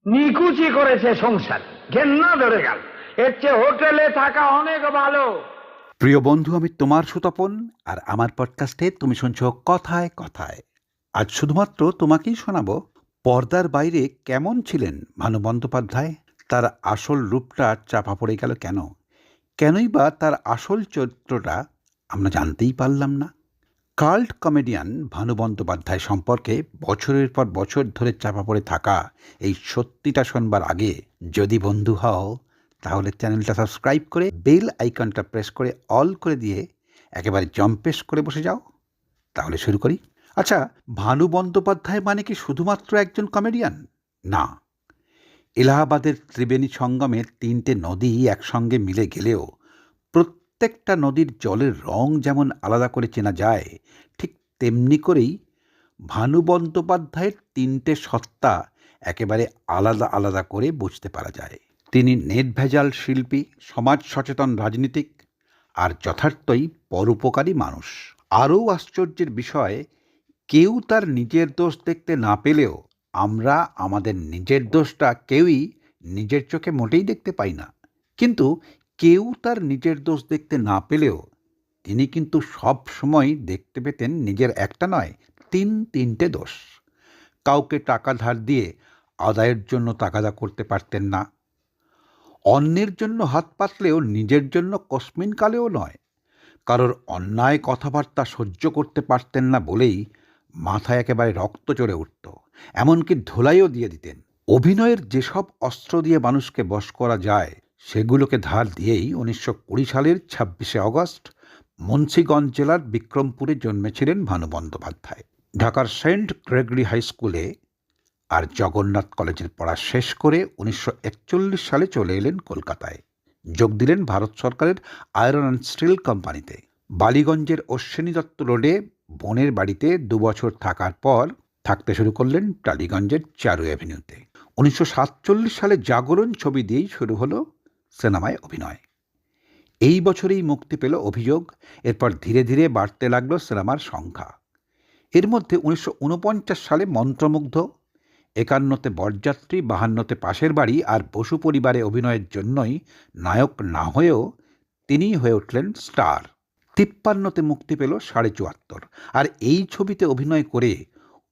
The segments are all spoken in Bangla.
নিকুচি করেছে সংসার, ঘেন্না ধরে গেল। এর চেয়ে হোটেলে থাকা অনেক ভালো। প্রিয় বন্ধু, আমি তোমার সুতপন, আর আমার পডকাস্টে তুমি শুনছো কথায় কথায়। আজ শুধুমাত্র তোমাকেই শোনাবো পর্দার বাইরে কেমন ছিলেন ভানু বন্দ্যোপাধ্যায়। তার আসল রূপটা চাপা পড়ে গেল কেন? কেনই বা তার আসল চরিত্রটা আমরা জানতেই পারলাম না? কাল্ট কমেডিয়ান ভানু বন্দ্যোপাধ্যায় সম্পর্কে বছরের পর বছর ধরে চাপা পড়ে থাকা এই সত্যিটা শোনবার আগে যদি বন্ধু হও, তাহলে চ্যানেলটা সাবস্ক্রাইব করে বেল আইকনটা প্রেস করে অল করে দিয়ে একেবারে জম্পেশ করে বসে যাও। তাহলে শুরু করি। আচ্ছা, ভানু বন্দ্যোপাধ্যায় মানে কি শুধুমাত্র একজন কমেডিয়ান? না। এলাহাবাদের ত্রিবেণী সঙ্গমে 3টে নদী একসঙ্গে মিলে গেলেও প্রত্যেকটা নদীর জলের রং যেমন আলাদা করে চেনা যায়, ঠিক তেমনি করেই ভানু বন্দ্যোপাধ্যায়ের 3টে সত্তা একেবারে আলাদা আলাদা করে বুঝতে পারা যায়। তিনি নেটভেজাল শিল্পী, সমাজ সচেতন রাজনীতিক, আর যথার্থই পরোপকারী মানুষ। আরও আশ্চর্যের বিষয়, কেউ তার নিজের দোষ দেখতে না পেলেও আমরা আমাদের নিজের দোষটা কেউই নিজের চোখে মোটেই দেখতে পাই না। কিন্তু কেউ তার নিজের দোষ দেখতে না পেলেও তিনি কিন্তু সব সময় দেখতে পেতেন নিজের একটা নয়, তিনটে দোষ। কাউকে টাকা ধার দিয়ে আদায়ের জন্য তাগাদা করতে পারতেন না, অন্যের জন্য হাত পাতলেও নিজের জন্য কস্মিনকালেও নয়, কারোর অন্যায় কথাবার্তা সহ্য করতে পারতেন না বলেই মাথায় একেবারে রক্ত চড়ে উঠত, এমনকি ধোলাইও দিয়ে দিতেন। অভিনয়ের যেসব অস্ত্র দিয়ে মানুষকে বশ করা যায় সেগুলোকে ধার দিয়েই 1920 সালের 26শে অগস্ট মুন্সিগঞ্জ জেলার বিক্রমপুরে জন্মেছিলেন ভানু বন্দ্যোপাধ্যায়। ঢাকার সেন্ট গ্রেগরি হাই স্কুলে আর জগন্নাথ কলেজের পড়া শেষ করে 1941 সালে চলে এলেন কলকাতায়। যোগ দিলেন ভারত সরকারের আয়রন অ্যান্ড স্টিল কোম্পানিতে। বালিগঞ্জের অশ্বিনী দত্ত রোডে বোনের বাড়িতে 2 বছর থাকার পর থাকতে শুরু করলেন টালিগঞ্জের চারু অ্যাভিনিউতে। 1947 সালে জাগরণ ছবি দিয়েই শুরু হলো সিনেমায় অভিনয়। এই বছরেই মুক্তি পেল অভিযোগ। এরপর ধীরে ধীরে বাড়তে লাগলো সিনেমার সংখ্যা। এর মধ্যে 1949 সালে মন্ত্রমুগ্ধ, 51তে বরযাত্রী, 52তে পাশের বাড়ি আর বসু পরিবারে অভিনয়ের জন্যই নায়ক না হয়েও তিনিই হয়ে উঠলেন স্টার। 53তে মুক্তি পেল 74.5, আর এই ছবিতে অভিনয় করে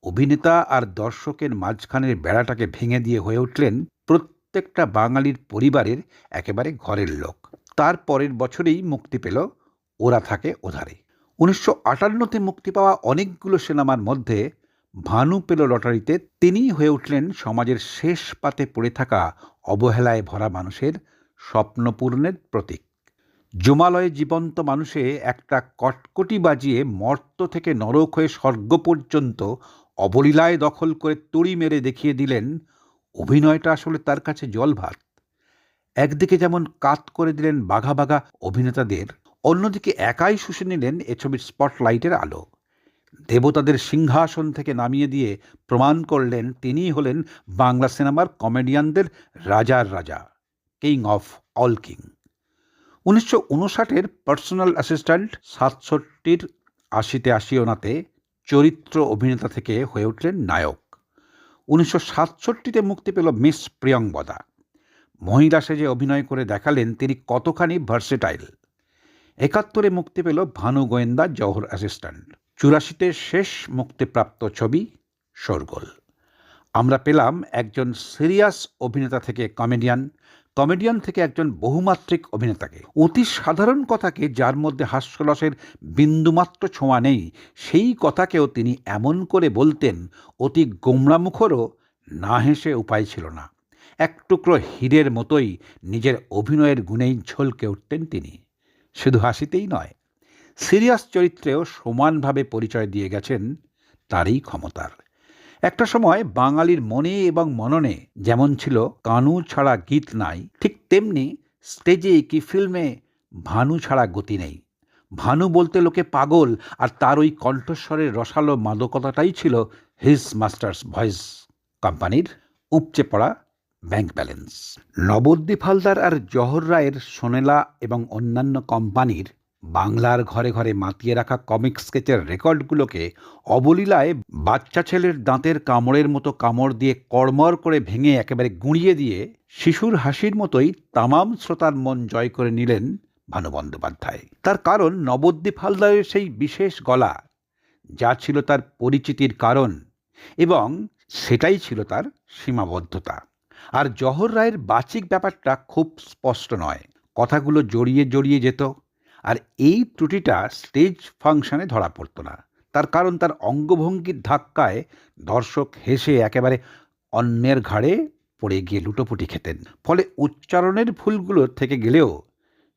অভিনেতা আর দর্শকের মাঝখানের বেড়াটাকে ভেঙে দিয়ে হয়ে উঠলেন প্রত্যেকটা বাঙালির পরিবারের একেবারে ঘরের লোক। তার পরের বছরেই মুক্তি পেল ওরা থাকে ওধারে। 1958তে মুক্তি পাওয়া অনেকগুলো সিনেমার মধ্যে ভানু পেল লটারিতে। তিনিই হয়ে উঠলেন সমাজের শেষ পাতে পড়ে থাকা অবহেলায় ভরা মানুষের স্বপ্ন পূরণের প্রতীক। জমালয়ে জীবন্ত মানুষে একটা কটকটি বাজিয়ে মর্ত থেকে নরক হয়ে স্বর্গ পর্যন্ত অবলীলায় দখল করে তুড়ি মেরে দেখিয়ে দিলেন অভিনয়টা আসলে তার কাছে জল ভাত। একদিকে যেমন কাত করে দিলেন বাঘা বাঘা অভিনেতাদের, অন্যদিকে একাই শুষে নিলেন এ ছবির স্পটলাইটের আলো। দেবতাদের সিংহাসন থেকে নামিয়ে দিয়ে প্রমাণ করলেন তিনিই হলেন বাংলা সিনেমার কমেডিয়ানদের রাজার রাজা, কিং অফ অল কিং। 1959-এর পার্সোনাল অ্যাসিস্ট্যান্ট, 67-র 80-তে আশিওনাতে চরিত্র অভিনেতা থেকে হয়ে উঠলেন নায়ক। 1967-তে মুক্তি পেল মিস প্রিয়ংবদা। মহিলা সেজে অভিনয় করে দেখালেন তিনি কতখানি ভার্সেটাইল। 71-এ মুক্তি পেল ভানু গোয়েন্দা, জওহর অ্যাসিস্ট্যান্ট। 84-তে শেষ মুক্তিপ্রাপ্ত ছবি শোরগোল। আমরা পেলাম একজন সিরিয়াস অভিনেতা থেকে কমেডিয়ান, কমেডিয়ান থেকে একজন বহুমাত্রিক অভিনেতাকে। অতি সাধারণ কথাকে, যার মধ্যে হাস্যরসের বিন্দুমাত্র ছোঁয়া নেই, সেই কথাকেও তিনি এমন করে বলতেন অতি গোমড়ামুখরও না হেসে উপায় ছিল না। এক টুকরো হীরের মতোই নিজের অভিনয়ের গুণেই ঝলকে উঠতেন তিনি। শুধু হাসিতেই নয়, সিরিয়াস চরিত্রেও সমানভাবে পরিচয় দিয়ে গেছেন তারই ক্ষমতার। একটা সময় বাঙালির মনে এবং মননে যেমন ছিল কানু ছাড়া গীত নাই, ঠিক তেমনি স্টেজে কি ফিল্মে ভানু ছাড়া গতি নেই। ভানু বলতে লোকে পাগল, আর তার ওই কণ্ঠস্বরের রসালো মাদকতাটাই ছিল হিজ মাস্টার্স ভয়েস কোম্পানির উপচে পড়া ব্যাংক ব্যালেন্স। নবদ্বীপ হালদার আর জহর রায়ের সোনেলা এবং অন্যান্য কোম্পানির বাংলার ঘরে ঘরে মাতিয়ে রাখা কমিক স্কেচের রেকর্ডগুলোকে অবলীলায় বাচ্চা ছেলের দাঁতের কামড়ের মতো কামড় দিয়ে কড়মড় করে ভেঙে একেবারে গুঁড়িয়ে দিয়ে শিশুর হাসির মতোই তামাম শ্রোতার মন জয় করে নিলেন ভানু বন্দ্যোপাধ্যায়। তার কারণ নবদ্বীপ হালদারের সেই বিশেষ গলা, যা ছিল তার পরিচিতির কারণ, এবং সেটাই ছিল তার সীমাবদ্ধতা। আর জহর রায়ের বাচিক ব্যাপারটা খুব স্পষ্ট নয়, কথাগুলো জড়িয়ে জড়িয়ে যেত, আর এই ত্রুটিটা স্টেজ ফাংশনে ধরা পড়ত না। তার কারণ তার অঙ্গভঙ্গির ধাক্কায় দর্শক হেসে একেবারে অন্যের ঘাড়ে পড়ে গিয়ে লুটোপুটি খেতেন। ফলে উচ্চারণের ভুলগুলো থেকে গেলেও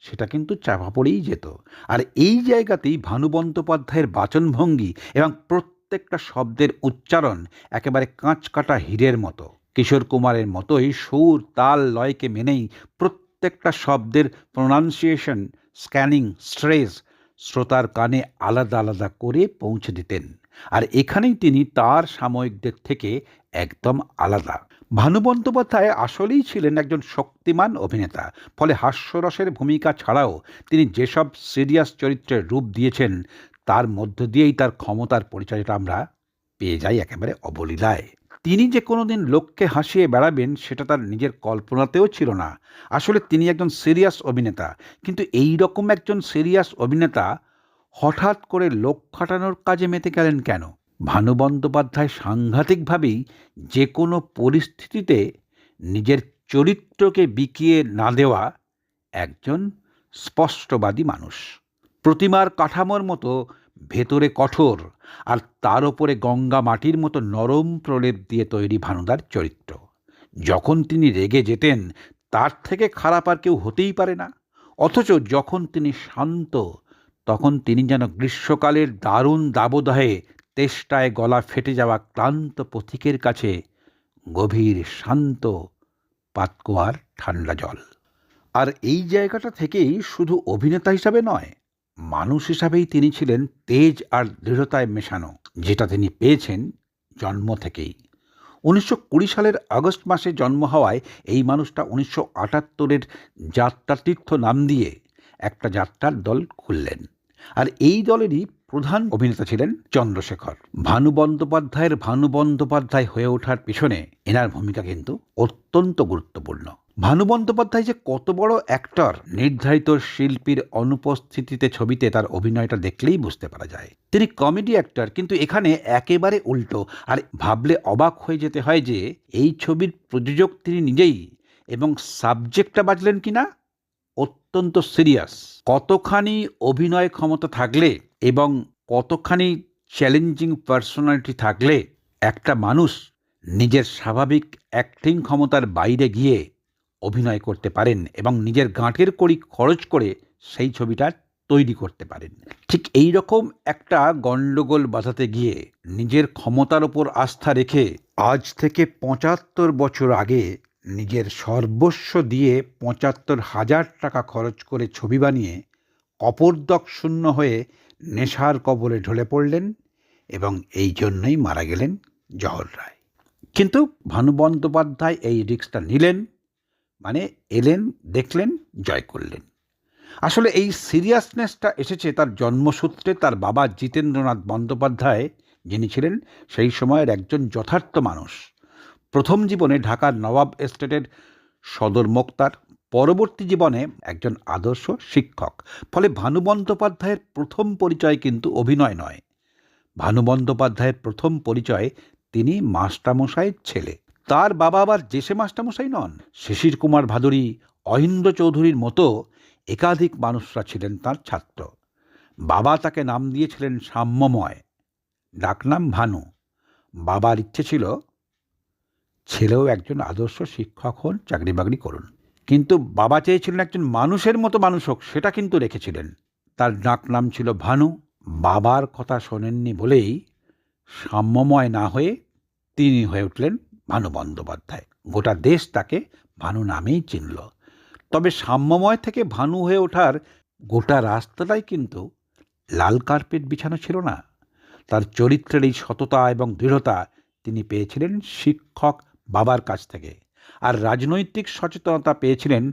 সেটা কিন্তু চাপা পড়েই যেত। আর এই জায়গাতেই ভানু বন্দ্যোপাধ্যায়ের বাচনভঙ্গি এবং প্রত্যেকটা শব্দের উচ্চারণ একেবারে কাঁচ কাটা হীরের মতো। কিশোর কুমারের মতোই সুর তাল লয়কে মেনেই প্রত্যেকটা শব্দের প্রোনাউন্সিয়েশন, স্ক্যানিং, স্ট্রেস শ্রোতার কানে আলাদা আলাদা করে পৌঁছে দিতেন। আর এখানেই তিনি তার সাময়িকদের থেকে একদম আলাদা। ভানু বন্দ্যোপাধ্যায় আসলেই ছিলেন একজন শক্তিমান অভিনেতা। ফলে হাস্যরসের ভূমিকা ছাড়াও তিনি যেসব সিরিয়াস চরিত্রের রূপ দিয়েছেন, তার মধ্য দিয়েই তার ক্ষমতার পরিচয়টা আমরা পেয়ে যাই একেবারে অবলীলায়। তিনি যে কোনোদিন লোককে হাসিয়ে বেড়াবেন সেটা তার নিজের কল্পনাতেও ছিল না। আসলে তিনি একজন সিরিয়াস অভিনেতা, কিন্তু এই রকম একজন সিরিয়াস অভিনেতা হঠাৎ করে লোক খাটানোর কাজে মেতে গেলেন কেন? ভানু বন্দ্যোপাধ্যায় সাংঘাতিকভাবেই যে কোনো পরিস্থিতিতে নিজের চরিত্রকে বিকিয়ে না দেওয়া একজন স্পষ্টবাদী মানুষ। প্রতিমার কাঠামোর মতো ভেতরে কঠোর, আর তার ওপরে গঙ্গা মাটির মতো নরম প্রলেপ দিয়ে তৈরি ভানুদার চরিত্র। যখন তিনি রেগে যেতেন তার থেকে খারাপ আর কেউ হতেই পারে না। অথচ যখন তিনি শান্ত, তখন তিনি যেন গ্রীষ্মকালের দারুণ দাবদাহে তেষ্টায় গলা ফেটে যাওয়া ক্লান্ত পথিকের কাছে গভীর শান্ত পাতকুয়ার ঠান্ডা জল। আর এই জায়গাটা থেকেই শুধু অভিনেতা হিসাবে নয়, মানুষ হিসাবেই তিনি ছিলেন তেজ আর দৃঢ়তায় মেশানো, যেটা তিনি পেয়েছেন জন্ম থেকেই। 1920 সালের আগস্ট মাসে জন্ম হওয়ায় এই মানুষটা 1978-এর যাত্রাতীর্থ নাম দিয়ে একটা যাত্রার দল খুললেন। আর এই দলেরই প্রধান অভিনেতা ছিলেন চন্দ্রশেখর। ভানু বন্দ্যোপাধ্যায়ের ভানু বন্দ্যোপাধ্যায় হয়ে ওঠার পিছনে এনার ভূমিকা কিন্তু অত্যন্ত গুরুত্বপূর্ণ। ভানু বন্দ্যোপাধ্যায় যে কত বড় অ্যাক্টর, নির্ধারিত শিল্পীর অনুপস্থিতিতে ছবিতে তার অভিনয়টা দেখলেই বুঝতে পারা যায়। তিনি কমেডি অ্যাক্টর, কিন্তু এখানে একেবারে উল্টো। আর ভাবলে অবাক হয়ে যেতে হয় যে এই ছবির প্রযোজক তিনি নিজেই, এবং সাবজেক্টটা বাজলেন কিনা অত্যন্ত সিরিয়াস। কতখানি অভিনয় ক্ষমতা থাকলে এবং কতখানি চ্যালেঞ্জিং পার্সোনালিটি থাকলে একটা মানুষ নিজের স্বাভাবিক অ্যাক্টিং ক্ষমতার বাইরে গিয়ে অভিনয় করতে পারেন এবং নিজের গাঁটের কড়ি খরচ করে সেই ছবিটা তৈরি করতে পারেন। ঠিক এই রকম একটা গণ্ডগোল বাঁধাতে গিয়ে নিজের ক্ষমতার ওপর আস্থা রেখে আজ থেকে 75 বছর আগে নিজের সর্বস্ব দিয়ে 75,000 টাকা খরচ করে ছবি বানিয়ে কপর্দক শূন্য হয়ে নেশার কবলে ঢলে পড়লেন, এবং এই জন্যই মারা গেলেন জহর রায়। কিন্তু ভানু বন্দ্যোপাধ্যায় এই রিস্কটা নিলেন, মানে এলেন, দেখলেন, জয় করলেন। আসলে এই সিরিয়াসনেসটা এসেছে তার জন্মসূত্রে। তার বাবা জিতেন্দ্রনাথ বন্দ্যোপাধ্যায়, যিনি ছিলেন সেই সময়ের একজন যথার্থ মানুষ। প্রথম জীবনে ঢাকার নবাব এস্টেটের সদর মোক্তার, পরবর্তী জীবনে একজন আদর্শ শিক্ষক। ফলে ভানু বন্দ্যোপাধ্যায়ের প্রথম পরিচয় কিন্তু অভিনয় নয়। ভানু বন্দ্যোপাধ্যায়ের প্রথম পরিচয় তিনি মাস্টারমশাইয়ের ছেলে। তার বাবা আবার যেসে মাস্টারমশাই নন, শিশির কুমার ভাদুরী, অহিন্দ্র চৌধুরীর মতো একাধিক মানুষরা ছিলেন তার ছাত্র। বাবা তাকে নাম দিয়েছিলেন সাম্যময়, ডাকনাম ভানু। বাবার ইচ্ছে ছিল ছেলেও একজন আদর্শ শিক্ষক হন, চাকরি বাকরি করুন। কিন্তু বাবা চেয়েছিলেন একজন মানুষের মতো মানুষ হোক, সেটা কিন্তু রেখেছিলেন। তার ডাকনাম ছিল ভানু। বাবার কথা শোনেননি বলেই সাম্যময় না হয়ে তিনি হয়ে উঠলেন ভানু বন্দ্যোপাধ্যায়। গোটা দেশ তাকে ভানু নামেই চিনল। তবে সাম্যময় থেকে ভানু হয়ে ওঠার গোটা রাস্তাটাই কিন্তু লাল কার্পেট বিছানো ছিল না। তার চরিত্রের এই সততা এবং দৃঢ়তা তিনি পেয়েছিলেন শিক্ষক বাবার কাছ থেকে, আর রাজনৈতিক সচেতনতা পেয়েছিলেন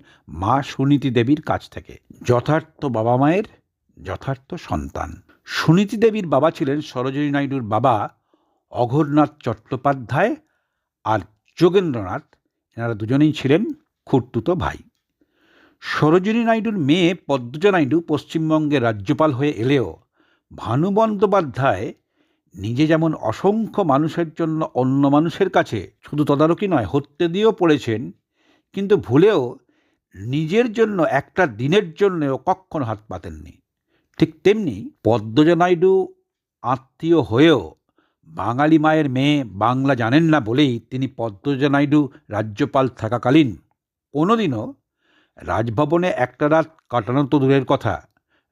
মা সুনীতি দেবীর কাছ থেকে। যথার্থ বাবা মায়ের যথার্থ সন্তান। সুনীতি দেবীর বাবা ছিলেন সরোজিনী নাইডুর বাবা অঘোরনাথ চট্টোপাধ্যায়, আর যোগেন্দ্রনাথ, এনারা দুজনেই ছিলেন খুড়তুতো ভাই। সরোজিনী নাইডুর মেয়ে পদ্মজা নাইডু পশ্চিমবঙ্গের রাজ্যপাল হয়ে এলেও ভানু বন্দ্যোপাধ্যায় নিজে যেমন অসংখ্য মানুষের জন্য অন্য মানুষের কাছে শুধু তদারকি নয়, হত্যে দিয়েও পড়েছেন, কিন্তু ভুলেও নিজের জন্য একটা দিনের জন্যও কখনো হাত পাতেননি। ঠিক তেমনি পদ্মজা নাইডু আত্মীয় হয়েও বাঙালি মায়ের মেয়ে বাংলা জানেন না বলেই তিনি পদ্মজা নাইডু রাজ্যপাল থাকাকালীন কোনোদিনও রাজভবনে একটা রাত কাটানো তো দূরের কথা,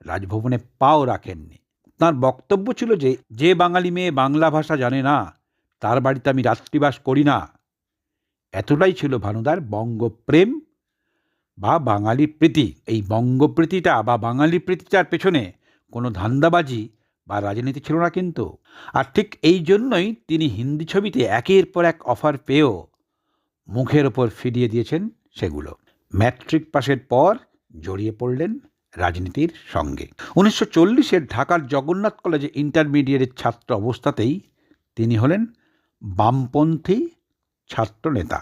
রাজভবনে পাও রাখেননি। তাঁর বক্তব্য ছিল যে, যে বাঙালি মেয়ে বাংলা ভাষা জানে না তার বাড়িতে আমি রাত্রিবাস করি না। এতটাই ছিল ভানুদার বঙ্গপ্রেম বা বাঙালি প্রীতি। এই বঙ্গপ্রীতিটা বা বাঙালি প্রীতিটার পেছনে কোনো ধান্দাবাজি বা রাজনীতি ছিল না কিন্তু। আর ঠিক এই জন্যই তিনি হিন্দি ছবিতে একের পর এক অফার পেয়েও মুখের ওপর ফিরিয়ে দিয়েছেন সেগুলো। ম্যাট্রিক পাশের পর জড়িয়ে পড়লেন রাজনীতির সঙ্গে। 1940-এর ঢাকার জগন্নাথ কলেজে ইন্টারমিডিয়েটের ছাত্র অবস্থাতেই তিনি হলেন বামপন্থী ছাত্র নেতা।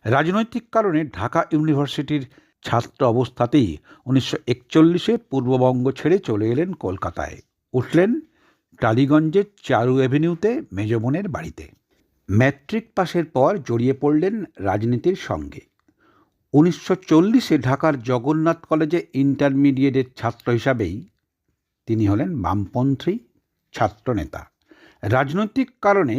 রাজনৈতিক কারণে ঢাকা ইউনিভার্সিটির ছাত্র অবস্থাতেই 1941-এ পূর্ববঙ্গ ছেড়ে চলে এলেন কলকাতায়। উঠলেন টালিগঞ্জের চারু অ্যাভিনিউতে মেজ বোনের বাড়িতে। ম্যাট্রিক পাশের পর জড়িয়ে পড়লেন রাজনীতির সঙ্গে। 1940-এ ঢাকার জগন্নাথ কলেজে ইন্টারমিডিয়েটের ছাত্র হিসাবেই তিনি হলেন বামপন্থী ছাত্র নেতা। রাজনৈতিক কারণে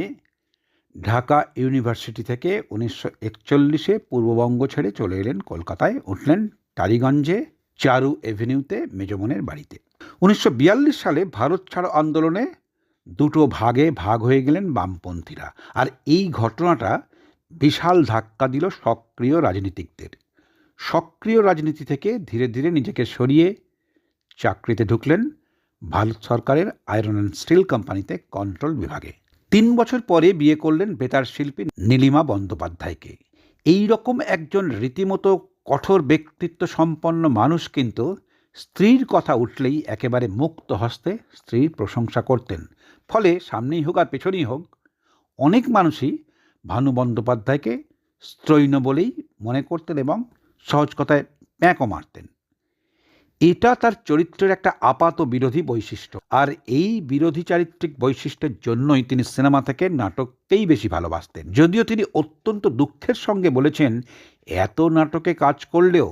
ঢাকা ইউনিভার্সিটি থেকে 1941-এ পূর্ববঙ্গ ছেড়ে চলে এলেন কলকাতায়। উঠলেন টালিগঞ্জে চারু অ্যাভিনিউতে মেজ বোনের বাড়িতে। 1942 সালে ভারত ছাড়ো আন্দোলনে দুটো ভাগে ভাগ হয়ে গেলেন বামপন্থীরা। আর এই ঘটনাটা বিশাল ধাক্কা দিল সক্রিয় রাজনীতিকদের। সক্রিয় রাজনীতি থেকে ধীরে ধীরে নিজেকে সরিয়ে চাকরিতে ঢুকলেন ভারত সরকারের আয়রন অ্যান্ড স্টিল কোম্পানিতে কন্ট্রোল বিভাগে। 3 বছর পরে বিয়ে করলেন বেতার শিল্পী নীলিমা বন্দ্যোপাধ্যায়কে। এই রকম একজন রীতিমতো কঠোর ব্যক্তিত্ব সম্পন্ন মানুষ কিন্তু স্ত্রীর কথা উঠলেই একেবারে মুক্ত হস্তে স্ত্রীর প্রশংসা করতেন। ফলে সামনেই হোক আর পেছনেই হোক, অনেক মানুষই ভানু বন্দ্যোপাধ্যায়কে স্ত্রৈণ বলেই মনে করতেন এবং সহজ কথায় প্যাঁকও মারতেন। এটা তার চরিত্রের একটা আপাত বিরোধী বৈশিষ্ট্য। আর এই বিরোধী চারিত্রিক বৈশিষ্ট্যের জন্যই তিনি সিনেমা থেকে নাটককেই বেশি ভালোবাসতেন। যদিও তিনি অত্যন্ত দুঃখের সঙ্গে বলেছেন, এত নাটকে কাজ করলেও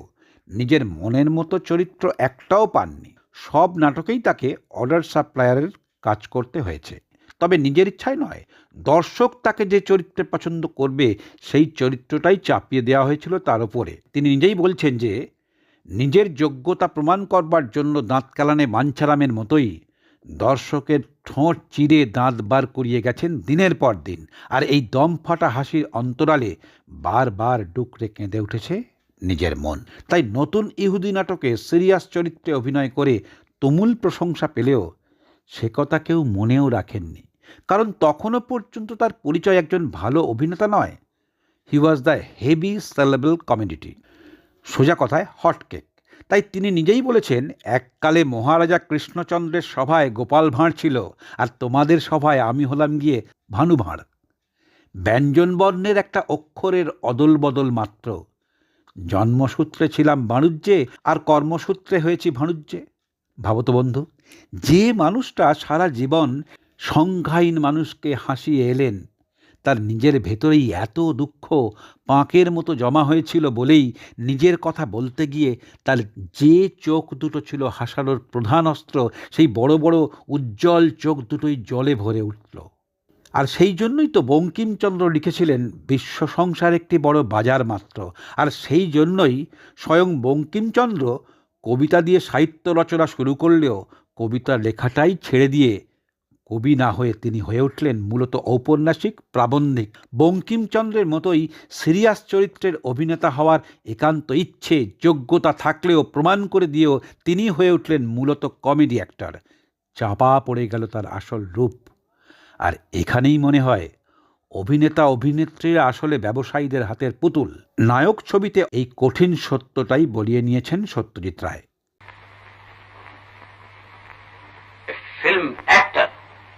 নিজের মনের মতো চরিত্র একটাও পাননি। সব নাটকেই তাকে অর্ডার সাপ্লায়ারের কাজ করতে হয়েছে। তবে নিজের ইচ্ছায় নয়, দর্শক তাকে যে চরিত্রে পছন্দ করবে সেই চরিত্রটাই চাপিয়ে দেওয়া হয়েছিল তার উপরে। তিনি নিজেই বলছেন যে, নিজের যোগ্যতা প্রমাণ করবার জন্য দাঁত কালানে মাঞ্ছারামের মতোই দর্শকের ঠোঁট চিরে দাঁত বার করিয়ে গেছেন দিনের পর দিন। আর এই দম ফাটা হাসির অন্তরালে বারবার ডুকরে কেঁদে উঠেছে নিজের মন। তাই নতুন ইহুদি নাটকে সিরিয়াস চরিত্রে অভিনয় করে তুমুল প্রশংসা পেলেও সে কথা কেউ মনেও রাখেননি, কারণ তখনও পর্যন্ত তার পরিচয় একজন ভালো অভিনেতা নয়। হি ওয়াজ দ্য হেভি সেলেবল কমেডিটি, সোজা কথায় হটকেক। তাই তিনি নিজেই বলেছেন, এককালে মহারাজা কৃষ্ণচন্দ্রের সভায় গোপাল ভাঁড় ছিল, আর তোমাদের সভায় আমি হলাম গিয়ে ভানু ভাঁড়। ব্যঞ্জনবর্ণের একটা অক্ষরের অদল বদল মাত্র। জন্মসূত্রে ছিলাম বাণুজ্যে, আর কর্মসূত্রে হয়েছি ভাণুজ্যে। ভাবত বন্ধু, যে মানুষটা সারা জীবন সংজ্ঞাহীন মানুষকে হাসিয়ে এলেন, তার নিজের ভেতরেই এত দুঃখ পাঁকের মতো জমা হয়েছিল বলেই নিজের কথা বলতে গিয়ে তার যে চোখ দুটো ছিল হাসানোর প্রধান অস্ত্র, সেই বড় বড় উজ্জ্বল চোখ দুটোই জলে ভরে উঠল। আর সেই জন্যই তো বঙ্কিমচন্দ্র লিখেছিলেন, বিশ্ব সংসার একটি বড় বাজার মাত্র। আর সেই জন্যই স্বয়ং বঙ্কিমচন্দ্র কবিতা দিয়ে সাহিত্য রচনা শুরু করলেও কবিতা লেখাটাই ছেড়ে দিয়ে কবি না হয়ে তিনি হয়ে উঠলেন মূলত ঔপন্যাসিক, প্রাবন্ধিক। বঙ্কিমচন্দ্রের মতোই সিরিয়াস চরিত্রের অভিনেতা হওয়ার একান্ত ইচ্ছে, যোগ্যতা থাকলেও প্রমাণ করে দিয়েও তিনি হয়ে উঠলেন মূলত কমেডি অ্যাক্টর। চাপা পড়ে গেল তার আসল রূপ। আর এখানেই মনে হয় অভিনেতা অভিনেত্রীরা আসলে ব্যবসায়ীদের হাতের পুতুল। নায়ক ছবিতে এই কঠিন সত্যটাই বলিয়ে নিয়েছেন Satyajit Ray. film actor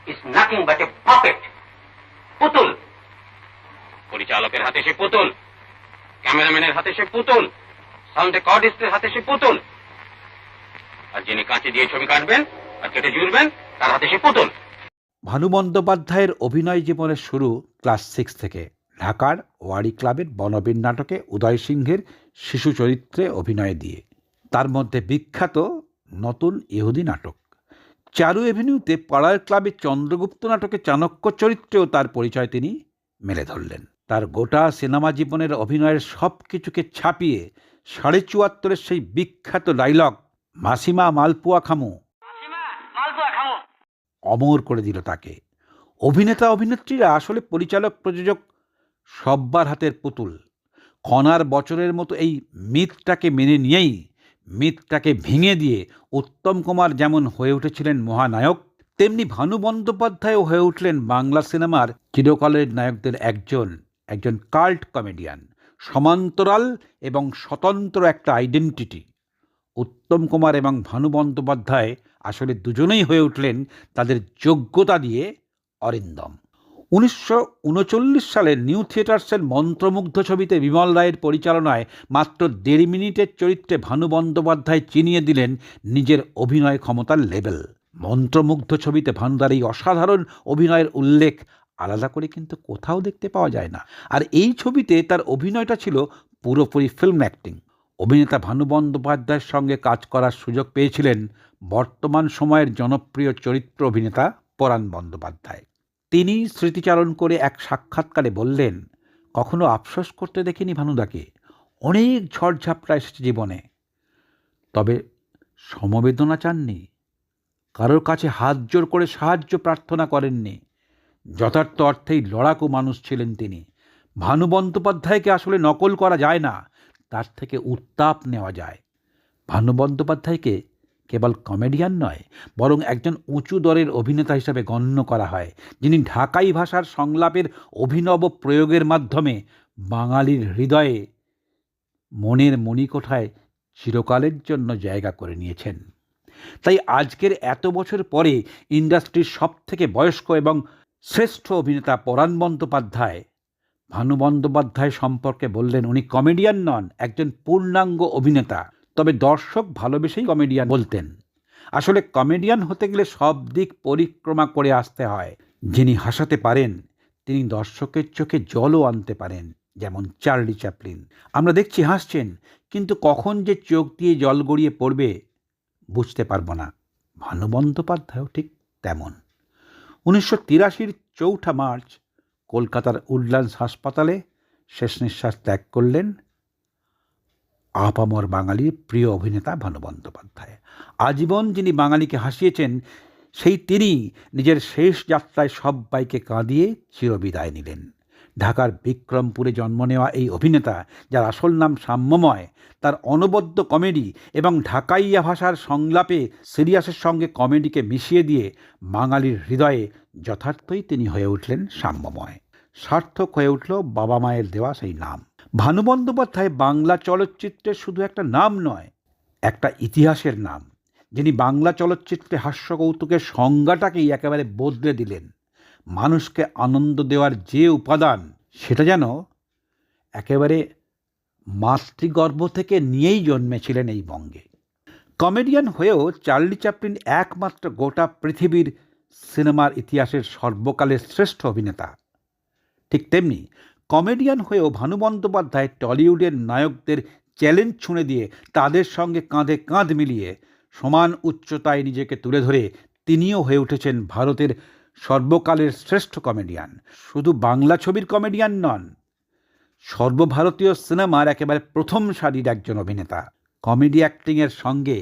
is nothing but a puppet. পুতুল। পরিচালকের হাতে সে পুতুল, ক্যামেরাম্যানের হাতে সে পুতুল, সাউন্ড রেকর্ডিস্টের হাতে সে পুতুল, আর যিনি কাঁচি দিয়ে ছবি কাটবেন আর কেটে জুড়বেন তার হাতে সে পুতুল। ভানু বন্দ্যোপাধ্যায়ের অভিনয় জীবনের শুরু ক্লাস 6 থেকে ঢাকার ওয়ারি ক্লাবের বনবীর নাটকে উদয় সিংহের শিশু চরিত্রে অভিনয় দিয়ে। তার মধ্যে বিখ্যাত নতুন ইহুদি নাটক। চারু এভিনিউতে পাড়ার ক্লাবে চন্দ্রগুপ্ত নাটকে চাণক্য চরিত্রেও তার পরিচয় তিনি মেলে ধরলেন। তার গোটা সিনেমা জীবনের অভিনয়ের সব কিছুকে ছাপিয়ে 74.5-এর সেই বিখ্যাত ডায়লগ মাসিমা মালপোয়া খামু অমর করে দিল তাকে। অভিনেতা অভিনেত্রীরা আসলে পরিচালক প্রযোজক সব্বার হাতের পুতুল। কণার বছরের মতো এই মিথটাকে মেনে নিয়েই মিথটাকে ভেঙে দিয়ে উত্তম কুমার যেমন হয়ে উঠেছিলেন মহানায়ক, তেমনি ভানু বন্দ্যোপাধ্যায়ও হয়ে উঠলেন বাংলা সিনেমার চিরকালের নায়কদের একজন কাল্ট কমেডিয়ান, সমান্তরাল এবং স্বতন্ত্র একটা আইডেন্টিটি। উত্তম কুমার এবং ভানু বন্দ্যোপাধ্যায় আসলে দুজনেই হয়ে উঠলেন তাদের যোগ্যতা দিয়ে অরিন্দম। 1939 সালে নিউ থিয়েটার্সের মন্ত্রমুগ্ধ ছবিতে বিমল রায়ের পরিচালনায় মাত্র 1.5 মিনিটের চরিত্রে ভানু বন্দ্যোপাধ্যায় চিনিয়ে দিলেন নিজের অভিনয় ক্ষমতার লেভেল। মন্ত্রমুগ্ধ ছবিতে ভানুদার এই অসাধারণ অভিনয়ের উল্লেখ আলাদা করে কিন্তু কোথাও দেখতে পাওয়া যায় না। আর এই ছবিতে তার অভিনয়টা ছিল পুরোপুরি ফিল্ম অ্যাক্টিং। অভিনেতা ভানু বন্দ্যোপাধ্যায়ের সঙ্গে কাজ করার সুযোগ পেয়েছিলেন বর্তমান সময়ের জনপ্রিয় চরিত্র অভিনেতা পরাণ বন্দ্যোপাধ্যায়। তিনি স্মৃতিচারণ করে এক সাক্ষাৎকারে বললেন, কখনো আফসোস করতে দেখিনি ভানুদাকে। অনেক ঝড়ঝাপটা এসেছে জীবনে, তবে সমবেদনা চাননি, কারোর কাছে হাত জোর করে সাহায্য প্রার্থনা করেননি। যথার্থ অর্থেই লড়াকু মানুষ ছিলেন তিনি। ভানু বন্দ্যোপাধ্যায়কে আসলে নকল করা যায় না, তার থেকে উত্তাপ নেওয়া যায়। ভানু বন্দ্যোপাধ্যায়কে কেবল কমেডিয়ান নয়, বরং একজন উঁচু দরের অভিনেতা হিসাবে গণ্য করা হয়, যিনি ঢাকাই ভাষার সংলাপের অভিনব প্রয়োগের মাধ্যমে বাঙালির হৃদয়ে মনের মণিকোঠায় চিরকালের জন্য জায়গা করে নিয়েছেন। তাই আজকের এত বছর পরে ইন্ডাস্ট্রির সবথেকে বয়স্ক এবং শ্রেষ্ঠ অভিনেতা পরাণ বন্দ্যোপাধ্যায় ভানু বন্দ্যোপাধ্যায় সম্পর্কে বললেন, উনি কমেডিয়ান নন, একজন পূর্ণাঙ্গ অভিনেতা। তবে দর্শক ভালোবেসেই কমেডিয়ান বলতেন। আসলে কমেডিয়ান হতে গেলে সব দিক পরিক্রমা করে আসতে হয়। যিনি হাসাতে পারেন তিনি দর্শকের চোখে জলও আনতে পারেন, যেমন চার্লি চ্যাপলিন। আমরা দেখছি হাসছেন, কিন্তু কখন যে চোখ দিয়ে জল গড়িয়ে পড়বে বুঝতে পারবো না। ভানু বন্দ্যোপাধ্যায়ও ঠিক তেমন। 1983-র 4 মার্চ কলকাতার উডল্যান্ডস হাসপাতালে শেষ নিঃশ্বাস ত্যাগ করলেন আপামর বাঙালির প্রিয় অভিনেতা ভানু বন্দ্যোপাধ্যায়। আজীবন যিনি বাঙালিকে হাসিয়েছেন, সেই তিনি নিজের শেষ যাত্রায় সব্বাইকে কাঁদিয়ে চিরবিদায় নিলেন। ঢাকার বিক্রমপুরে জন্ম নেওয়া এই অভিনেতা, যার আসল নাম সাম্যময়, তার অনবদ্য কমেডি এবং ঢাকাইয়া ভাষার সংলাপে সিরিয়াসের সঙ্গে কমেডিকে মিশিয়ে দিয়ে বাঙালির হৃদয়ে যথার্থই তিনি হয়ে উঠলেন সাম্যময়। সার্থক হয়ে উঠল বাবা মায়ের দেওয়া সেই নাম। ভানু বন্দ্যোপাধ্যায় বাংলা চলচ্চিত্রের শুধু একটা নাম নয়, একটা ইতিহাসের নাম, যিনি বাংলা চলচ্চিত্রে হাস্যকৌতুকের সংজ্ঞাটাকেই একেবারে বদলে দিলেন। মানুষকে আনন্দ দেওয়ার যে উপাদান, সেটা যেন একেবারে মাতৃগর্ভ থেকে নিয়েই জন্মেছিলেন এই বঙ্গে। কমেডিয়ান হয়েও চার্লি চ্যাপলিন একমাত্র গোটা পৃথিবীর সিনেমার ইতিহাসের সর্বকালের শ্রেষ্ঠ অভিনেতা। ঠিক তেমনি কমেডিয়ান হয়েও ভানু বন্দ্যোপাধ্যায় টলিউডের নায়কদের চ্যালেঞ্জ ছুঁড়ে দিয়ে তাদের সঙ্গে কাঁধে কাঁধ মিলিয়ে সমান উচ্চতায় নিজেকে তুলে ধরে তিনিও হয়ে উঠেছেন ভারতের সর্বকালের শ্রেষ্ঠ কমেডিয়ান। শুধু বাংলা ছবির কমেডিয়ান নন, সর্বভারতীয় সিনেমার একেবারে প্রথম সারির একজন অভিনেতা। কমেডি অ্যাক্টিংয়ের সঙ্গে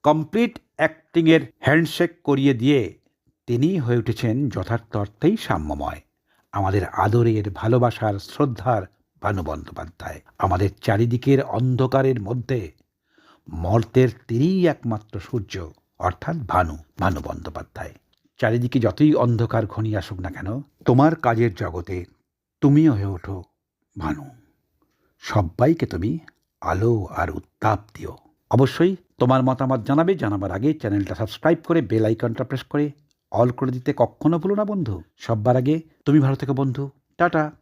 কমপ্লিট অ্যাক্টিংয়ের হ্যান্ডশেক করিয়ে দিয়ে তিনি হয়ে উঠেছেন যথার্থ অর্থেই সাম্যময়। আমাদের আদরের, ভালোবাসার, শ্রদ্ধার ভানু বন্দ্যোপাধ্যায়। আমাদের চারিদিকের অন্ধকারের মধ্যে মর্তের তিনিই একমাত্র সূর্য, অর্থাৎ ভানু বন্দ্যোপাধ্যায়। চারিদিকে যতই অন্ধকার ঘনিয়ে আসুক না কেন, তোমার কাজের জগতে তুমিও হয়ে ওঠো ভানু। সব্বাইকে তুমি আলো আর উত্তাপ দিও। অবশ্যই তোমার মতামত জানাবার আগে চ্যানেলটা সাবস্ক্রাইব করে বেল আইকনটা প্রেস করে অল করে দিতে কখনো ভুলো না বন্ধু। সববার আগে তুমি ভালো থেকো বন্ধু। টাটা।